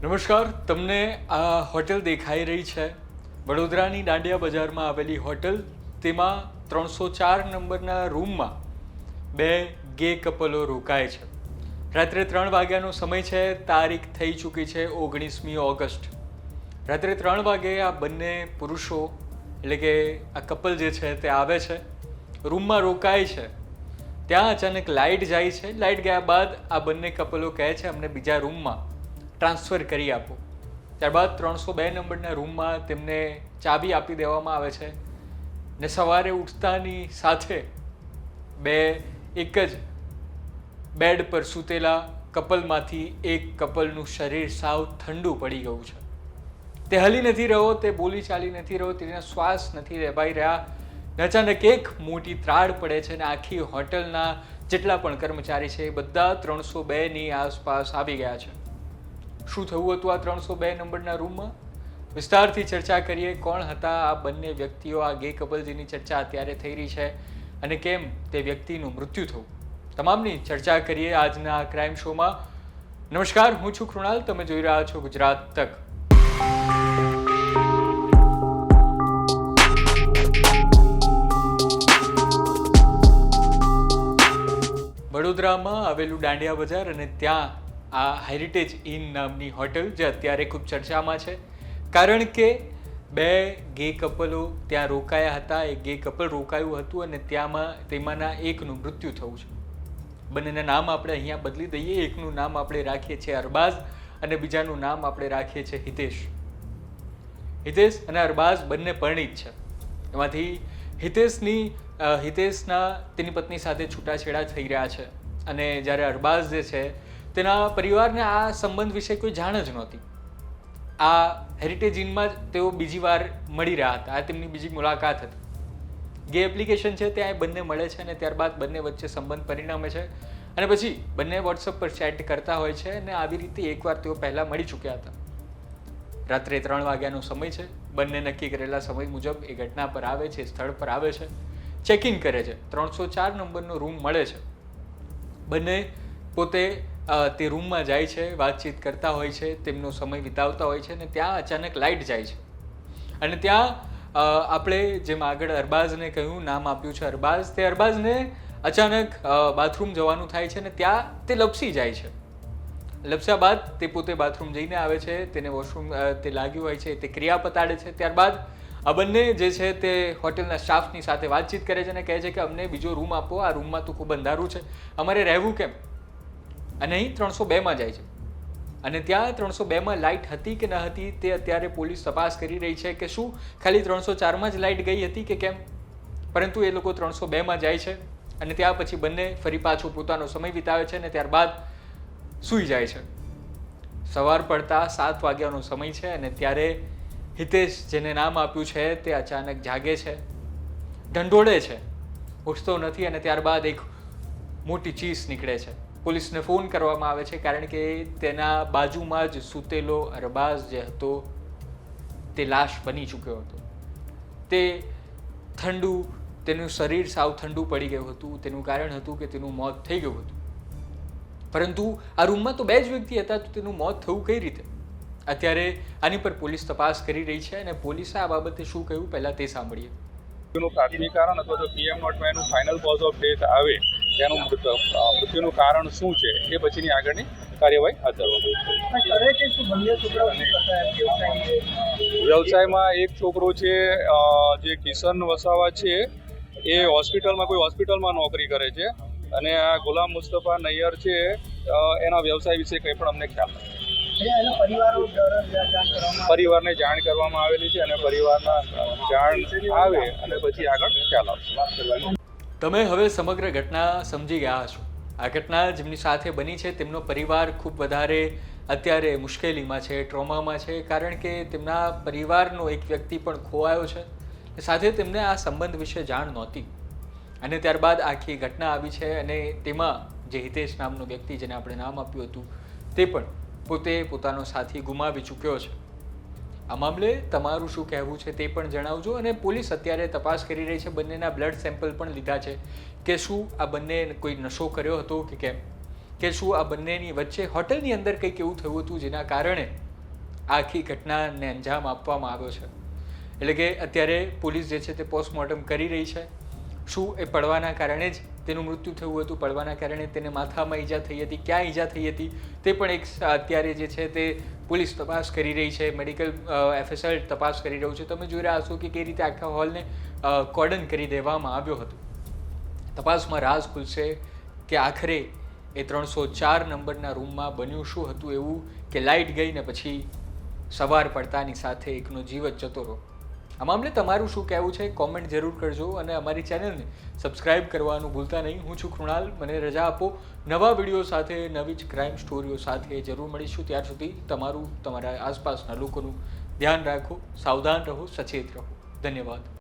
નમસ્કાર, તમને આ હોટલ દેખાઈ રહી છે વડોદરાની દાંડિયા બજારમાં આવેલી હોટલ. તેમાં 304 નંબરના રૂમમાં બે ગે કપલો રોકાય છે. રાત્રે 3 વાગ્યાનો સમય છે. તારીખ થઈ ચૂકી છે 19મી ઓગસ્ટ. રાત્રે 3 વાગે આ બંને પુરુષો એટલે કે આ કપલ જે છે તે આવે છે, રૂમમાં રોકાય છે. ત્યાં અચાનક લાઇટ જાય છે. લાઇટ ગયા બાદ આ બંને કપલો કહે છે અમને બીજા રૂમમાં ટ્રાન્સફર કરી આપો. ત્યારબાદ 302 નંબરના રૂમમાં તેમને ચાબી આપી દેવામાં આવે છે ને સવારે ઉઠતાની સાથે એક જ બેડ પર સૂતેલા કપલમાંથી એક કપલનું શરીર સાવ ઠંડુ પડી ગયું છે. તે હલી નથી રહ્યો, તે બોલી ચાલી નથી રહ્યો, તેના શ્વાસ નથી લેવાઈ રહ્યા. અચાનક એક મોટી ત્રાડ પડે છે અને આખી હોટલના જેટલા પણ કર્મચારી છે એ બધા 302ની આસપાસ આવી ગયા છે. શું થયું હતું આ 302 નંબરના રૂમમાં? વિસ્તારથી ચર્ચા કરીએ. કોણ હતા આ બંને વ્યક્તિઓ? આ ગે કપલ જેની ચર્ચા અત્યારે થઈ રહી છે અને કેમ તે વ્યક્તિનું મૃત્યુ થયું, તમામની ચર્ચા કરીએ આજના ક્રાઇમ શોમાં. નમસ્કાર, હું છું કૃણાલ, તમે જોઈ રહ્યા છો ગુજરાત તક. વડોદરામાં આવેલું દાંડિયા બજાર અને ત્યાં આ હેરિટેજ ઇન નામની હોટલ જે અત્યારે ખૂબ ચર્ચામાં છે, કારણ કે બે ગે કપલો ત્યાં રોકાયા હતા. એક ગે કપલ રોકાયું હતું અને તેમાંના એકનું મૃત્યુ થયું છે. બંનેના નામ આપણે અહીંયા બદલી દઈએ. એકનું નામ આપણે રાખીએ છીએ અરબાઝ અને બીજાનું નામ આપણે રાખીએ છીએ હિતેશ. હિતેશ અને અરબાઝ બંને પરિણીત છે. એમાંથી હિતેશના તેની પત્ની સાથે છૂટાછેડા થઈ રહ્યા છે અને જ્યારે અરબાઝ જે છે તેના પરિવારને આ સંબંધ વિશે કોઈ જાણ જ નહોતી. આ હેરિટેજ ઇનમાં જ તેઓ બીજી વાર મળી રહ્યા હતા. આ તેમની બીજી મુલાકાત હતી. ગે એપ્લિકેશન છે ત્યાં બંને મળે છે અને ત્યારબાદ બંને વચ્ચે સંબંધ પરિણમે છે અને પછી બંને વોટ્સઅપ પર ચેટ કરતા હોય છે અને આવી રીતે એકવાર તેઓ પહેલાં મળી ચૂક્યા હતા. રાત્રે 3 વાગ્યાનો સમય છે. બંને નક્કી કરેલા સમય મુજબ એ ઘટના પર આવે છે, સ્થળ પર આવે છે, ચેકિંગ કરે છે. 304 નંબરનો રૂમ મળે છે. બંને પોતે તે રૂમમાં જાય છે, વાતચીત કરતા હોય છે, તેમનો સમય વિતાવતા હોય છે અને ત્યાં અચાનક લાઇટ જાય છે અને ત્યાં આપણે જેમ આગળ અરબાઝને કહ્યું, નામ આપ્યું છે અરબાઝ, તે અરબાઝને અચાનક બાથરૂમ જવાનું થાય છે અને ત્યાં તે લપસી જાય છે. લપસ્યા બાદ તે પોતે બાથરૂમ જઈને આવે છે. તેને વોશરૂમ તે લાગ્યું હોય છે, તે ક્રિયા પતાડે છે. ત્યારબાદ આ બંને જે છે તે હોટલના સ્ટાફની સાથે વાતચીત કરે છે અને કહે છે કે અમને બીજો રૂમ આપો, આ રૂમમાં તો ખૂબ અંધારું છે, અમારે રહેવું કેમ? અને અહીં 302માં જાય છે અને ત્યાં 302માં લાઇટ હતી કે ન હતી તે અત્યારે પોલીસ તપાસ કરી રહી છે કે શું ખાલી 304માં જ લાઇટ ગઈ હતી કે કેમ. પરંતુ એ લોકો 302માં જાય છે અને ત્યાં પછી બંને ફરી પાછો પોતાનો સમય વિતાવે છે અને ત્યારબાદ સૂઈ જાય છે. સવાર પડતા 7 વાગ્યાનો સમય છે અને ત્યારે હિતેશ, જેને નામ આપ્યું છે, તે અચાનક જાગે છે, ઢંઢોળે છે, ઉઠતો નથી અને ત્યારબાદ એક મોટી ચીસ નીકળે છે. પોલીસને ફોન કરવામાં આવે છે કારણ કે તેના બાજુમાં જ સૂતેલો અરબાઝ જે હતો તે લાશ બની ચૂક્યો હતો. તે તેનું શરીર સાવ ઠંડુ પડી ગયું હતું. તેનું કારણ હતું કે તેનું મોત થઈ ગયું હતું. પરંતુ આ રૂમમાં તો 2 જ વ્યક્તિ હતા, તો તેનું મોત થયું કઈ રીતે? અત્યારે આની પર પોલીસ તપાસ કરી રહી છે અને પોલીસે આ બાબતે શું કહ્યું પહેલાં તે સાંભળીએ. પ્રાથમિક કારણ અથવા તો PM0માં એનું ફાઇનલ કોઝ ઓફ ડેથ આવે તેનું મૃત્યુનું કારણ શું છે એ પછીની આગળની કાર્યવાહી હાથ ધરવામાં. વ્યવસાયમાં એક છોકરો છે જે કિશન વસાવા છે, એ કોઈ હોસ્પિટલમાં નોકરી કરે છે અને આ ગુલામ મુસ્તફા નૈયર છે એના વ્યવસાય વિશે કંઈ પણ અમને ખ્યાલ નથી. પરિવારને જાણ કરવામાં આવેલી છે અને પરિવારના જાણ આવે અને પછી આગળ ખ્યાલ આવશે. તમે હવે સમગ્ર ઘટના સમજી ગયા છો. આ ઘટના જેમની સાથે બની છે તેમનો પરિવાર ખૂબ વધારે અત્યારે મુશ્કેલીમાં છે, ટ્રોમામાં છે, કારણ કે તેમના પરિવારનો એક વ્યક્તિ પણ ખોવાયો છે. સાથે તેમને આ સંબંધ વિશે જાણ નહોતી અને ત્યારબાદ આખી ઘટના આવી છે અને તેમાં જે હિતેશ નામનો વ્યક્તિ જેને આપણે નામ આપ્યું હતું તે પણ પોતે પોતાનો સાથી ગુમાવી ચૂક્યો છે. આ મામલે તમારું શું કહેવું છે તે પણ જણાવજો અને પોલીસ અત્યારે તપાસ કરી રહી છે. બંનેના બ્લડ સેમ્પલ પણ લીધા છે કે શું આ બંને કોઈ નશો કર્યો હતો કે કેમ, કે શું આ બંનેની વચ્ચે હોટલની અંદર કંઈક એવું થયું હતું જેના કારણે આખી ઘટનાને અંજામ આપવામાં આવ્યો છે. એટલે કે અત્યારે પોલીસ જે છે તે પોસ્ટમોર્ટમ કરી રહી છે. શું એ પડવાના કારણે જ તેનું મૃત્યુ થયું હતું, પડવાના કારણે તેને માથામાં ઈજા થઈ હતી, ક્યાં ઈજા થઈ હતી તે પણ એક અત્યારે જે છે તે પોલીસ તપાસ કરી રહી છે. મેડિકલ FSL તપાસ કરી રહ્યું છે. તમે જોઈ રહ્યા હશો કે કઈ રીતે આખા હોલને કોર્ડન કરી દેવામાં આવ્યો હતો. તપાસમાં રાઝ ખુલશે કે આખરે એ 304 નંબરના રૂમમાં બન્યું શું હતું એવું કે લાઇટ ગઈ ને પછી સવાર પડતાની સાથે એકનો જીવ જ જતો રહ્યો. આ મામલે તમારું શું કહેવું છે કોમેન્ટ જરૂર કરજો અને અમારી ચેનલને સબસ્ક્રાઇબ કરવાનું ભૂલતા નહીં. હું છું કૃણાલ, મને રજા આપો. નવા વિડીયો સાથે, નવી જ ક્રાઇમ સ્ટોરીઓ સાથે જરૂર મળીશું. ત્યાર સુધી તમારું, તમારા આસપાસના લોકોનું ધ્યાન રાખો, સાવધાન રહો, સચેત રહો. ધન્યવાદ.